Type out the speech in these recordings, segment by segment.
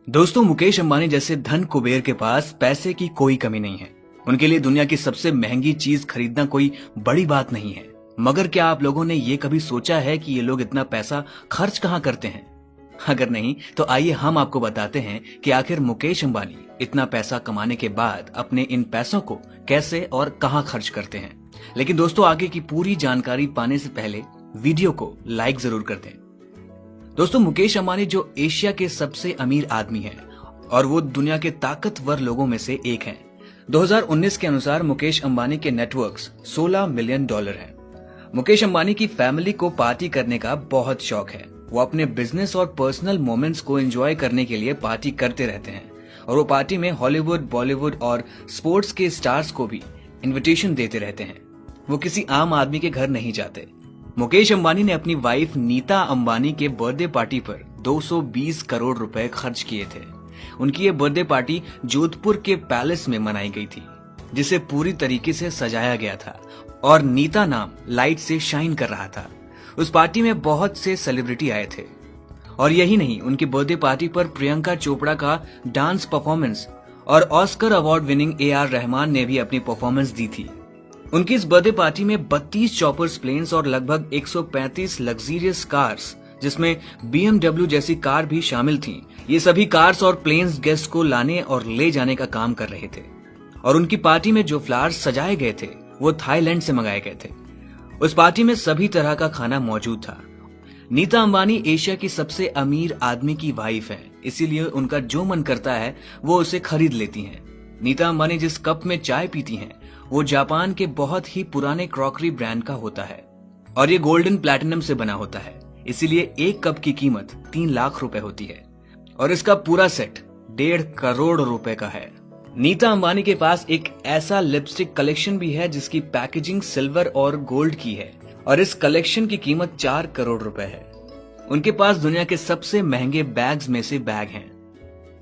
दोस्तों, मुकेश अंबानी जैसे धन कुबेर के पास पैसे की कोई कमी नहीं है। उनके लिए दुनिया की सबसे महंगी चीज खरीदना कोई बड़ी बात नहीं है। मगर क्या आप लोगों ने ये कभी सोचा है कि ये लोग इतना पैसा खर्च कहाँ करते हैं? अगर नहीं तो आइए हम आपको बताते हैं कि आखिर मुकेश अंबानी इतना पैसा कमाने के बाद अपने इन पैसों को कैसे और कहाँ खर्च करते हैं। लेकिन दोस्तों, आगे की पूरी जानकारी पाने से पहले वीडियो को लाइक जरूर कर दें। दोस्तों, मुकेश अंबानी जो एशिया के सबसे अमीर आदमी हैं और वो दुनिया के ताकतवर लोगों में से एक हैं। 2019 के अनुसार मुकेश अंबानी के नेटवर्क्स $16 मिलियन हैं। मुकेश अंबानी की फैमिली को पार्टी करने का बहुत शौक है। वो अपने बिजनेस और पर्सनल मोमेंट्स को एंजॉय करने के लिए पार्टी करते रहते हैं और वो पार्टी में हॉलीवुड, बॉलीवुड और स्पोर्ट्स के स्टार्स को भी इन्विटेशन देते रहते हैं। वो किसी आम आदमी के घर नहीं जाते। मुकेश अंबानी ने अपनी वाइफ नीता अंबानी के बर्थडे पार्टी पर 220 करोड़ रुपए खर्च किए थे। उनकी ये बर्थडे पार्टी जोधपुर के पैलेस में मनाई गई थी, जिसे पूरी तरीके से सजाया गया था और नीता नाम लाइट से शाइन कर रहा था। उस पार्टी में बहुत से सेलिब्रिटी आए थे और यही नहीं, उनकी बर्थडे पार्टी पर प्रियंका चोपड़ा का डांस परफॉर्मेंस और Oscar award winning AR Rahman ने भी अपनी परफॉर्मेंस दी थी। उनकी इस बर्थडे पार्टी में 32 चॉपर्स प्लेन्स और लगभग 135 लग्जरियस कार्स, जिसमें BMW जैसी कार भी शामिल थीं। ये सभी कार्स और प्लेन्स गेस्ट को लाने और ले जाने का काम कर रहे थे और उनकी पार्टी में जो फ्लावर्स सजाए गए थे वो थाईलैंड से मंगाए गए थे। उस पार्टी में सभी तरह का खाना मौजूद था। नीता अंबानी एशिया की सबसे अमीर आदमी की वाइफ है, इसीलिए उनका जो मन करता है वो उसे खरीद लेती हैं। नीता अंबानी जिस कप में चाय पीती हैं वो जापान के बहुत ही पुराने क्रॉकरी ब्रांड का होता है और ये गोल्डन प्लैटिनम से बना होता है, इसीलिए एक कप की कीमत 3 लाख रुपए होती है और इसका पूरा सेट 1.5 करोड़ रुपए का है। नीता अंबानी के पास एक ऐसा लिपस्टिक कलेक्शन भी है जिसकी पैकेजिंग सिल्वर और गोल्ड की है और इस कलेक्शन की कीमत 4 करोड़ रुपए है। उनके पास दुनिया के सबसे महंगे बैग्स में से बैग हैं,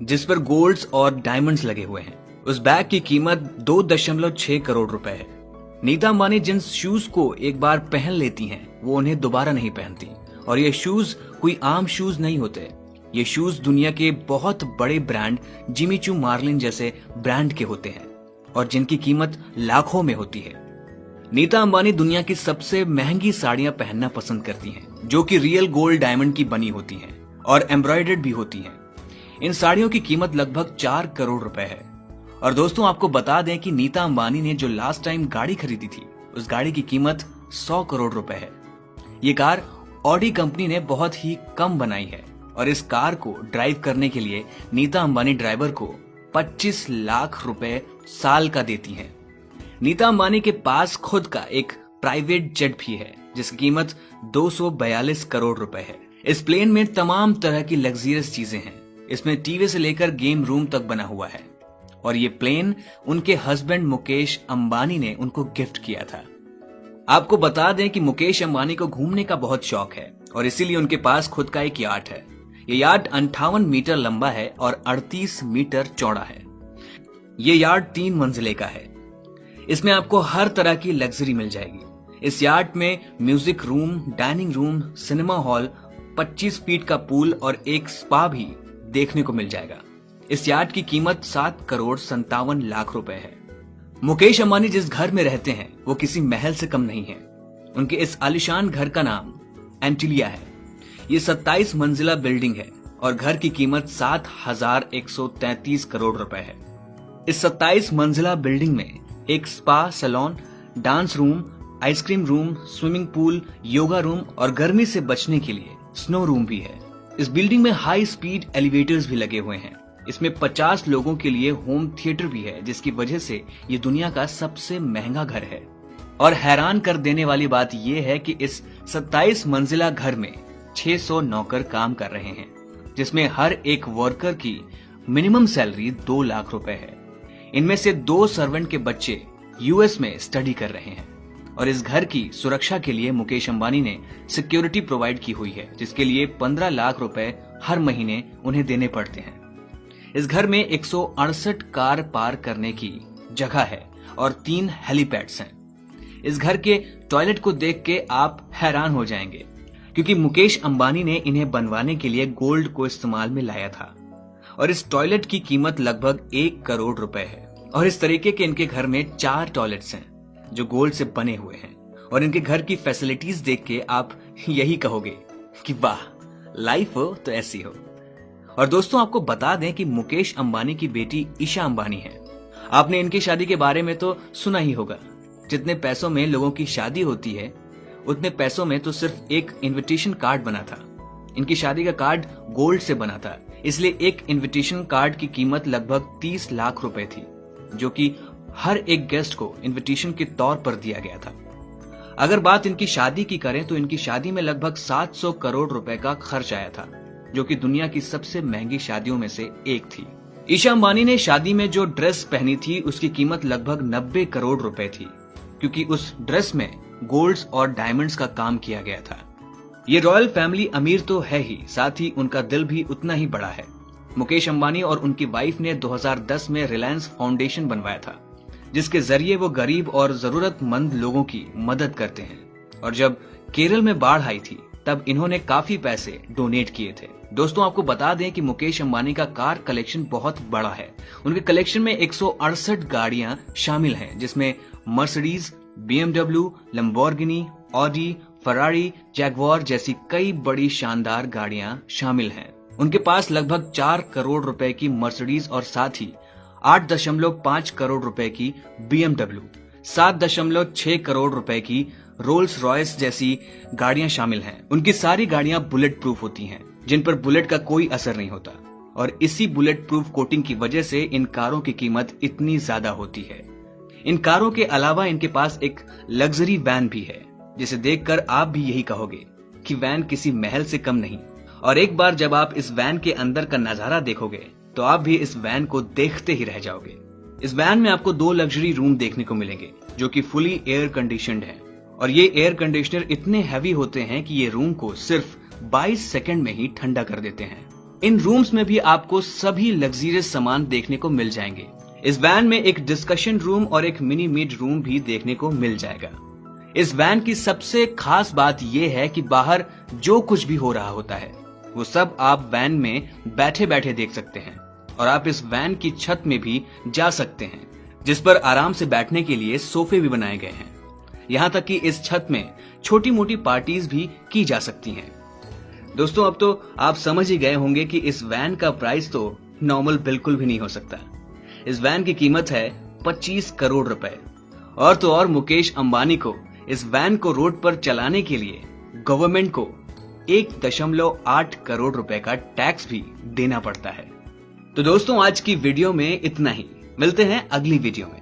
जिस पर गोल्ड्स और डायमंड्स लगे हुए हैं। उस बैग की कीमत 2.6 करोड़ रुपए है। नीता अंबानी जिन शूज को एक बार पहन लेती हैं वो उन्हें दोबारा नहीं पहनती और ये शूज कोई आम शूज नहीं होते। ये शूज दुनिया के बहुत बड़े ब्रांड जिमी चू मार्लिन जैसे ब्रांड के होते हैं और जिनकी कीमत लाखों में होती है। नीता अंबानी दुनिया की सबसे महंगी साड़ियां पहनना पसंद करती हैं, जो कि रियल गोल्ड डायमंड की बनी होती हैं और एम्ब्रॉयडर्ड भी होती हैं। इन साड़ियों की कीमत लगभग 4 करोड़ रुपए है। और दोस्तों, आपको बता दें कि नीता अंबानी ने जो लास्ट टाइम गाड़ी खरीदी थी उस गाड़ी की कीमत 100 करोड़ रुपए है। ये कार ऑडी कंपनी ने बहुत ही कम बनाई है और इस कार को ड्राइव करने के लिए नीता अंबानी ड्राइवर को 25 लाख रुपए साल का देती हैं। नीता अंबानी के पास खुद का एक प्राइवेट जेट भी है जिसकी कीमत 242 करोड़ रुपए है। इस प्लेन में तमाम तरह की लग्जरियस चीजें हैं। इसमें टीवी से लेकर गेम रूम तक बना हुआ है और ये प्लेन उनके हस्बैंड मुकेश अंबानी ने उनको गिफ्ट किया था। आपको बता दें कि मुकेश अंबानी को घूमने का बहुत शौक है और इसीलिए उनके पास खुद का एक याट है। ये याट 58 मीटर लंबा है और 38 मीटर चौड़ा है। ये याट 3 मंजिले का है। इसमें आपको हर तरह की लग्जरी मिल जाएगी। इस याट में music room, dining room, cinema hall, 25 feet का पूल और एक स्पा भी देखने को मिल जाएगा। इस याट की कीमत 7 करोड़ 57 लाख रुपए है। मुकेश अंबानी जिस घर में रहते हैं वो किसी महल से कम नहीं है। उनके इस आलिशान घर का नाम एंटिलिया है। ये 27 मंजिला बिल्डिंग है और घर की कीमत 7,133 करोड़ रुपए है। इस 27 मंजिला बिल्डिंग में एक spa, salon, dance room, ice cream room, swimming pool, yoga room और गर्मी से बचने के लिए स्नो रूम भी है। इस बिल्डिंग में हाई स्पीड एलिवेटर्स भी लगे हुए हैं। इसमें 50 लोगों के लिए होम थिएटर भी है, जिसकी वजह से ये दुनिया का सबसे महंगा घर है। और हैरान कर देने वाली बात यह है कि इस 27 मंजिला घर में 600 नौकर काम कर रहे हैं, जिसमें हर एक वर्कर की मिनिमम सैलरी 2 लाख रुपए है। इनमें से 2 सर्वेंट के बच्चे US में स्टडी कर रहे हैं और इस घर की सुरक्षा के लिए मुकेश अंबानी ने सिक्योरिटी प्रोवाइड की हुई है, जिसके लिए 15 लाख रुपए हर महीने उन्हें देने पड़ते हैं। इस घर में 168 कार पार्क करने की जगह है और 3 हेलीपैड्स हैं। इस घर के टॉयलेट को देख के आप हैरान हो जाएंगे, क्योंकि मुकेश अंबानी ने इन्हें बनवाने के लिए गोल्ड को इस्तेमाल में लाया था। और इस टॉयलेट की कीमत लगभग 1 करोड़ रुपए है। और इस तरीके के इनके घर में 4 टॉयलेट्स हैं जो गोल्ड से बने हुए हैं। और इनके घर की फैसिलिटीज देख के आप यही कहोगे कि वाह, लाइफ हो तो ऐसी हो। और दोस्तों, आपको बता दें कि मुकेश अंबानी की बेटी ईशा अंबानी है। आपने इनकी शादी के बारे में तो सुना ही होगा। जितने पैसों में लोगों की शादी होती है, उतने पैसों में तो सिर्फ एक इनविटेशन कार्ड बना था। इनकी शादी का कार्ड गोल्ड से बना था, इसलिए एक इनविटेशन कार्ड की कीमत लगभग 30 लाख रुपए थी, जो कि हर एक गेस्ट को इनविटेशन के तौर पर दिया गया था। अगर बात इनकी शादी की करें तो इनकी शादी में लगभग 700 करोड़ रुपए का खर्च आया था, जो कि दुनिया की सबसे महंगी शादियों में से एक थी। ईशा अंबानी ने शादी में जो ड्रेस पहनी थी उसकी कीमत लगभग 90 करोड़ रुपए थी, क्योंकि उस ड्रेस में गोल्ड्स और डायमंड्स का काम किया गया था। ये रॉयल फैमिली अमीर तो है ही, साथ ही उनका दिल भी उतना ही बड़ा है। मुकेश अंबानी और उनकी वाइफ ने 2010 में रिलायंस फाउंडेशन बनवाया था, जिसके जरिए वो गरीब और जरूरतमंद लोगों की मदद करते हैं। और जब केरल में बाढ़ आई थी तब इन्होंने काफी पैसे डोनेट किए थे। दोस्तों, आपको बता दें कि मुकेश अंबानी का कार कलेक्शन बहुत बड़ा है। उनके कलेक्शन में 168 गाड़ियां शामिल हैं, जिसमें Mercedes, BMW, Lamborghini, Audi, Ferrari, Jaguar जैसी कई बड़ी शानदार गाड़ियां शामिल हैं। उनके पास लगभग 4 करोड़ रुपए की मर्सिडीज और साथ ही 8.5 करोड़ रुपए की BMW, 7.6 करोड़ रुपए की रोल्स रॉयस जैसी गाड़ियां शामिल हैं। उनकी सारी गाड़ियां बुलेट प्रूफ होती हैं, जिन पर बुलेट का कोई असर नहीं होता। और इसी बुलेट प्रूफ कोटिंग की वजह से इन कारों की कीमत इतनी ज्यादा होती है। इन कारों के अलावा इनके पास एक लग्जरी वैन भी है, जिसे देखकर आप भी यही कहोगे कि वैन किसी महल से कम नहीं। और एक बार जब आप इस वैन के अंदर का नजारा देखोगे तो आप भी इस वैन को देखते ही रह जाओगे। इस वैन में आपको 2 लग्जरी रूम देखने को मिलेंगे, जो कि फुली एयर कंडीशनड है। और ये एयर कंडीशनर इतने हैवी होते हैं कि ये रूम को सिर्फ 22 सेकंड में ही ठंडा कर देते हैं। इन रूम्स में भी आपको सभी लग्जरियस सामान देखने को मिल जाएंगे। इस वैन में एक डिस्कशन रूम और एक मिनी मिड रूम भी देखने को मिल जाएगा। इस वैन की सबसे खास बात यह है कि बाहर जो कुछ भी हो रहा होता है वो सब आप वैन में बैठे बैठे देख सकते हैं। और आप इस वैन की छत में भी जा सकते हैं, जिस पर आराम से बैठने के लिए सोफे भी बनाए गए हैं। यहाँ तक कि इस छत में छोटी मोटी पार्टीज भी की जा सकती हैं। दोस्तों, अब तो आप समझ ही गए होंगे कि इस वैन का प्राइस तो नॉर्मल बिल्कुल भी नहीं हो सकता। इस वैन की कीमत है 25 करोड़ रुपए। और तो और मुकेश अंबानी को इस वैन को रोड पर चलाने के लिए गवर्नमेंट को 1.8 करोड़ रुपए का टैक्स भी देना पड़ता है। तो दोस्तों, आज की वीडियो में इतना ही। मिलते हैं अगली वीडियो में।